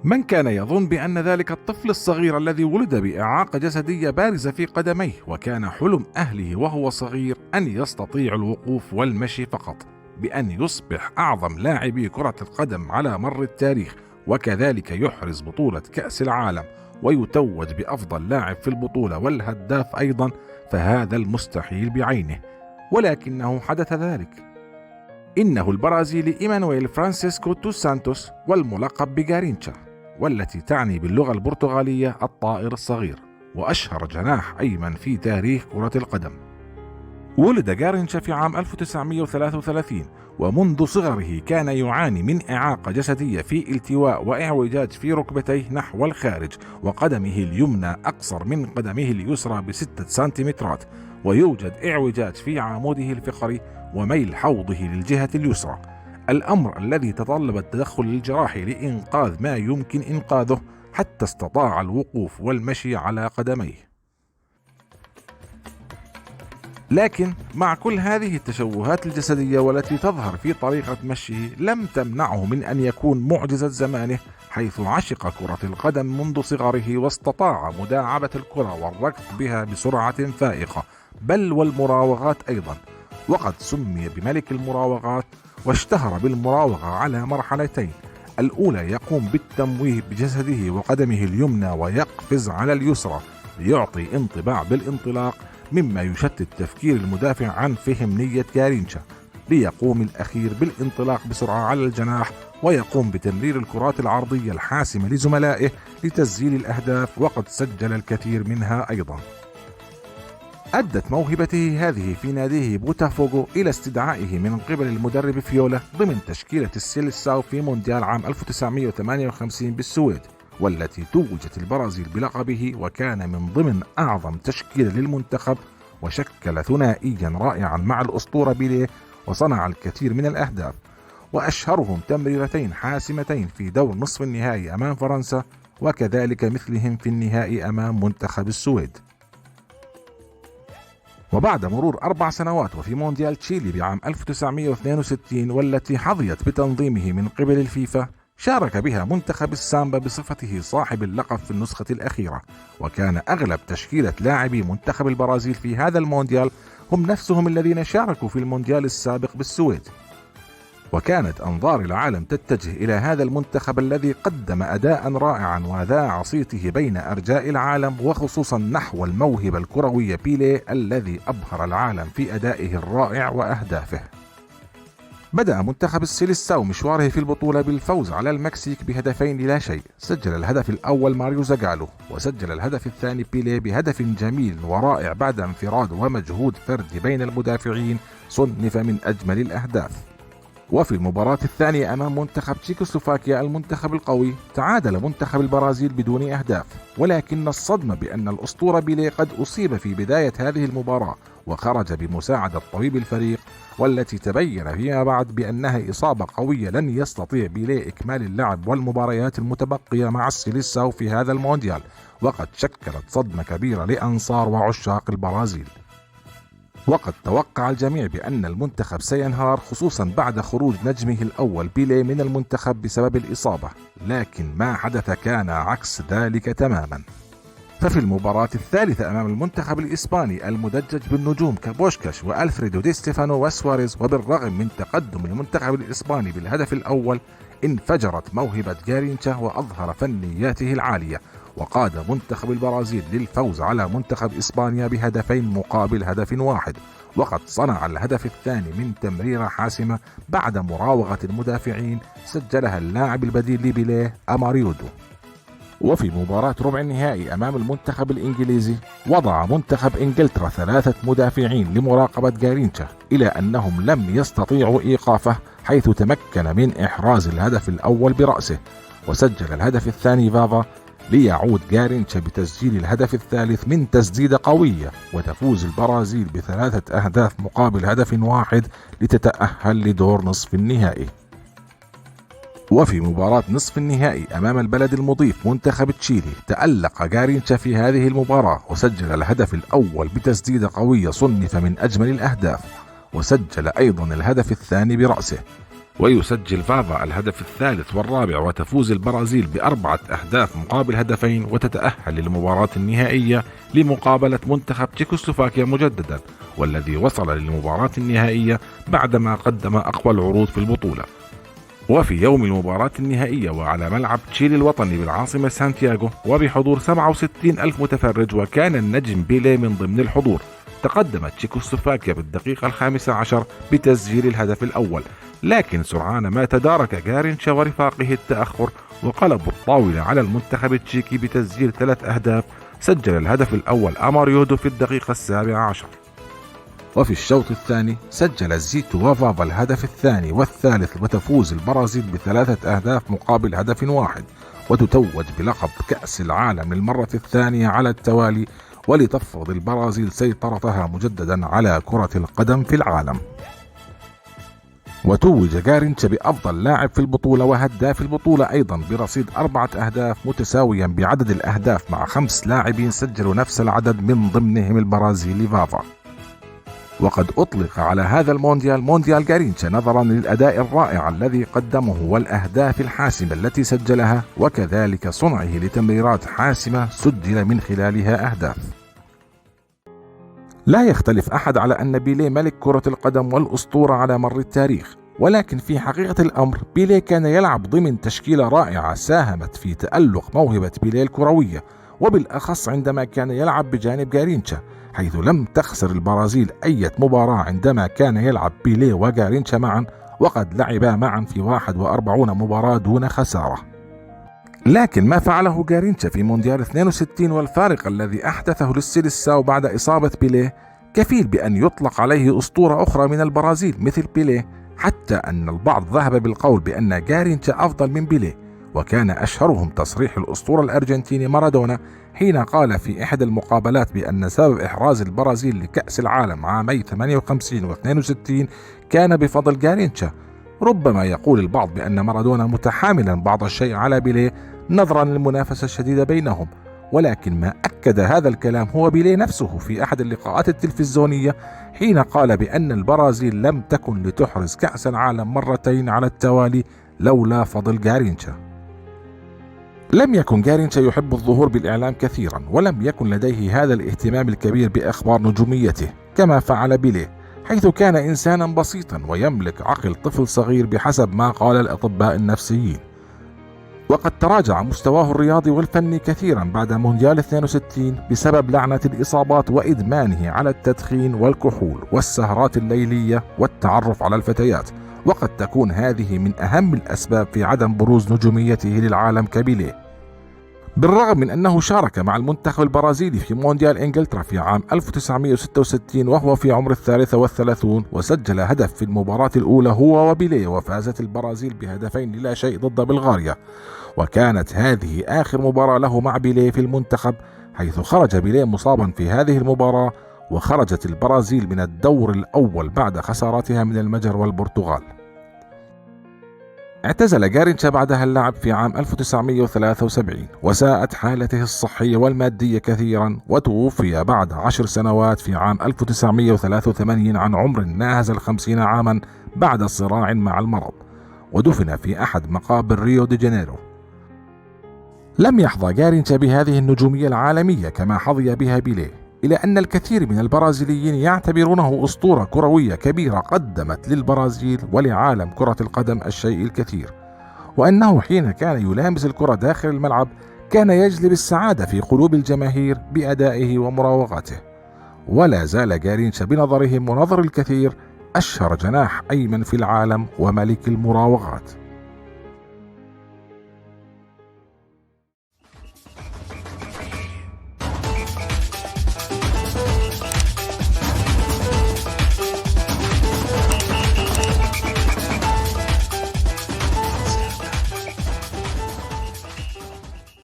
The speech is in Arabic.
من كان يظن بأن ذلك الطفل الصغير الذي ولد بإعاقة جسدية بارزة في قدميه، وكان حلم أهله وهو صغير أن يستطيع الوقوف والمشي فقط، بأن يصبح أعظم لاعبي كرة القدم على مر التاريخ، وكذلك يحرز بطولة كأس العالم ويتوج بأفضل لاعب في البطولة والهداف أيضا، فهذا المستحيل بعينه. ولكنه حدث ذلك. إنه البرازيلي إيمانويل فرانسيسكو دوس سانتوس، والملقب بجارينشا، والتي تعني باللغة البرتغالية الطائر الصغير، وأشهر جناح أيمن في تاريخ كرة القدم. ولد جارينشا في عام 1933، ومنذ صغره كان يعاني من إعاقة جسدية في التواء وإعوجاج في ركبتيه نحو الخارج، وقدمه اليمنى أقصر من قدمه اليسرى ب6 سنتيمترات، ويوجد إعوجاج في عموده الفقري وميل حوضه للجهة اليسرى، الأمر الذي تطلب التدخل الجراحي لإنقاذ ما يمكن إنقاذه حتى استطاع الوقوف والمشي على قدميه. لكن مع كل هذه التشوهات الجسدية والتي تظهر في طريقة مشيه، لم تمنعه من أن يكون معجزة زمانه، حيث عشق كرة القدم منذ صغره، واستطاع مداعبة الكرة والركض بها بسرعة فائقة، بل والمراوغات أيضا، وقد سمي بملك المراوغات، واشتهر بالمراوغة على مرحلتين: الأولى يقوم بالتمويه بجسده وقدمه اليمنى ويقفز على اليسرى ليعطي انطباع بالانطلاق، مما يشتت تفكير المدافع عن فهم نية جارينشا، ليقوم الأخير بالانطلاق بسرعة على الجناح ويقوم بتمرير الكرات العرضية الحاسمة لزملائه لتسجيل الأهداف، وقد سجل الكثير منها أيضا. أدت موهبته هذه في ناديه بوتافوغو إلى استدعائه من قبل المدرب فيولا ضمن تشكيلة السيليساو في مونديال عام 1958 بالسويد، والتي توجت البرازيل بلقبه، وكان من ضمن أعظم تشكيلة للمنتخب، وشكل ثنائيا رائعا مع الأسطورة بيليه، وصنع الكثير من الأهداف، وأشهرهم تمريرتين حاسمتين في دور نصف النهائي أمام فرنسا، وكذلك مثلهم في النهائي أمام منتخب السويد. وبعد مرور 4 سنوات وفي مونديال تشيلي بعام 1962، والتي حظيت بتنظيمه من قبل الفيفا، شارك بها منتخب السامبا بصفته صاحب اللقب في النسخة الأخيرة، وكان أغلب تشكيلة لاعبي منتخب البرازيل في هذا المونديال هم نفسهم الذين شاركوا في المونديال السابق بالسويد. وكانت أنظار العالم تتجه إلى هذا المنتخب الذي قدم أداء رائعا وذاع صيته بين أرجاء العالم، وخصوصا نحو الموهبة الكروية بيليه الذي أبهر العالم في أدائه الرائع وأهدافه. بدأ منتخب السيليساو مشواره في البطولة بالفوز على المكسيك ب2-0. سجل الهدف الأول ماريو زاغالو، وسجل الهدف الثاني بيليه بهدف جميل ورائع بعد انفراد ومجهود فردي بين المدافعين، صنف من أجمل الأهداف. وفي المباراة الثانية أمام منتخب تشيكوسلوفاكيا المنتخب القوي، تعادل منتخب البرازيل بدون أهداف، ولكن الصدمة بأن الأسطورة بيليه قد أصيب في بداية هذه المباراة، وخرج بمساعدة طبيب الفريق، والتي تبين فيما بعد بأنها إصابة قوية لن يستطيع بيليه إكمال اللعب والمباريات المتبقية مع السيليساو في هذا المونديال، وقد شكلت صدمة كبيرة لأنصار وعشاق البرازيل. وقد توقع الجميع بأن المنتخب سينهار، خصوصا بعد خروج نجمه الأول بيليه من المنتخب بسبب الإصابة، لكن ما حدث كان عكس ذلك تماما. ففي المباراة الثالثة أمام المنتخب الإسباني المدجج بالنجوم كبوشكاش وألفريدو دي ستيفانو وسواريز، وبالرغم من تقدم المنتخب الإسباني بالهدف الأول، انفجرت موهبة جارينشا وأظهر فنياته العالية، وقاد منتخب البرازيل للفوز على منتخب إسبانيا بهدفين مقابل هدف واحد، وقد صنع الهدف الثاني من تمريرة حاسمة بعد مراوغة المدافعين سجلها اللاعب البديل لبيليه أماريودو. وفي مباراة ربع النهائي أمام المنتخب الإنجليزي، وضع منتخب إنجلترا 3 مدافعين لمراقبة جارينشا، إلى أنهم لم يستطيعوا إيقافه، حيث تمكن من إحراز الهدف الأول برأسه، وسجل الهدف الثاني فافا، ليعود جارينشا بتسجيل الهدف الثالث من تسديدة قوية، وتفوز البرازيل ب3 أهداف مقابل هدف واحد لتتأهل لدور نصف النهائي. وفي مباراة نصف النهائي أمام البلد المضيف منتخب تشيلي، تألق جارينشا في هذه المباراة، وسجل الهدف الأول بتسديدة قوية صنف من أجمل الأهداف، وسجل أيضا الهدف الثاني برأسه، ويسجل فافا الهدف الثالث والرابع وتفوز البرازيل ب4 أهداف مقابل هدفين وتتأهل للمباراة النهائية لمقابلة منتخب تشيكوسلوفاكيا مجددا، والذي وصل للمباراة النهائية بعدما قدم أقوى العروض في البطولة. وفي يوم المباراة النهائية وعلى ملعب تشيلي الوطني بالعاصمة سانتياغو وبحضور 67 ألف متفرج وكان النجم بيليه من ضمن الحضور، تقدمت تشيكوسلوفاكيا بالدقيقة 15 بتسجيل الهدف الأول، لكن سرعان ما تدارك غارينشا ورفاقه التأخر وقلبوا الطاولة على المنتخب التشيكي بتسجيل 3 أهداف. سجل الهدف الأول أماريودو في الدقيقة 17، وفي الشوط الثاني سجل زيتو وفافا الهدف الثاني والثالث وتفوز البرازيل ب3 أهداف مقابل هدف واحد، وتتوج بلقب كأس العالم للمرة الثانية على التوالي، ولتفرض البرازيل سيطرتها مجددا على كرة القدم في العالم. وتوج غارينشا بأفضل لاعب في البطولة وهداف البطولة أيضا برصيد 4 أهداف متساويا بعدد الأهداف مع 5 لاعبين سجلوا نفس العدد من ضمنهم البرازيلي فافا. وقد أطلق على هذا المونديال مونديال غارينشا نظرا للأداء الرائع الذي قدمه والأهداف الحاسمة التي سجلها، وكذلك صنعه لتمريرات حاسمة سجل من خلالها أهداف. لا يختلف أحد على أن بيليه ملك كرة القدم والأسطورة على مر التاريخ، ولكن في حقيقة الأمر بيليه كان يلعب ضمن تشكيلة رائعة ساهمت في تألق موهبة بيليه الكروية، وبالأخص عندما كان يلعب بجانب غارينشا، حيث لم تخسر البرازيل أي مباراة عندما كان يلعب بيليه وغارينشا معا، وقد لعبا معا في 41 مباراة دون خسارة. لكن ما فعله غارينشا في مونديال 62 والفارق الذي أحدثه للسيليساو بعد إصابة بيليه كفيل بأن يطلق عليه أسطورة أخرى من البرازيل مثل بيليه، حتى أن البعض ذهب بالقول بأن غارينشا أفضل من بيليه، وكان أشهرهم تصريح الأسطورة الأرجنتيني مارادونا حين قال في إحدى المقابلات بأن سبب إحراز البرازيل لكأس العالم عامي 58 و62 كان بفضل غارينشا. ربما يقول البعض بأن مارادونا متحاملا بعض الشيء على بيليه نظرا للمنافسة الشديدة بينهم، ولكن ما أكد هذا الكلام هو بيليه نفسه في أحد اللقاءات التلفزيونية حين قال بأن البرازيل لم تكن لتحرز كأس العالم مرتين على التوالي لولا فضل غارينشا. لم يكن غارينشا يحب الظهور بالإعلام كثيرا، ولم يكن لديه هذا الاهتمام الكبير بأخبار نجوميته كما فعل بيليه، حيث كان إنسانا بسيطا ويملك عقل طفل صغير بحسب ما قال الأطباء النفسيين. وقد تراجع مستواه الرياضي والفني كثيرا بعد مونديال 62 بسبب لعنة الإصابات وإدمانه على التدخين والكحول والسهرات الليلية والتعرف على الفتيات، وقد تكون هذه من أهم الأسباب في عدم بروز نجوميته للعالم كبيليه. بالرغم من أنه شارك مع المنتخب البرازيلي في مونديال إنجلترا في عام 1966 وهو في عمر 33 وسجل هدف في المباراة الأولى هو وبيليه، وفازت البرازيل ب2-0 ضد بلغاريا، وكانت هذه آخر مباراة له مع بيليه في المنتخب، حيث خرج بيليه مصابا في هذه المباراة، وخرجت البرازيل من الدور الأول بعد خسارتها من المجر والبرتغال. اعتزل غارينشا بعدها اللعب في عام 1973 وساءت حالته الصحية والمادية كثيرا، وتوفي بعد 10 سنوات في عام 1983 عن عمر ناهز 50 عاما بعد صراع مع المرض، ودفن في أحد مقابر ريو دي جانيرو. لم يحظى غارينشا بهذه النجومية العالمية كما حظي بها بيليه، إلى أن الكثير من البرازيليين يعتبرونه أسطورة كروية كبيرة قدمت للبرازيل ولعالم كرة القدم الشيء الكثير، وأنه حين كان يلامس الكرة داخل الملعب كان يجلب السعادة في قلوب الجماهير بأدائه ومراوغاته. ولا زال غارينشا بنظرهم ونظر الكثير أشهر جناح أيمن في العالم وملك المراوغات.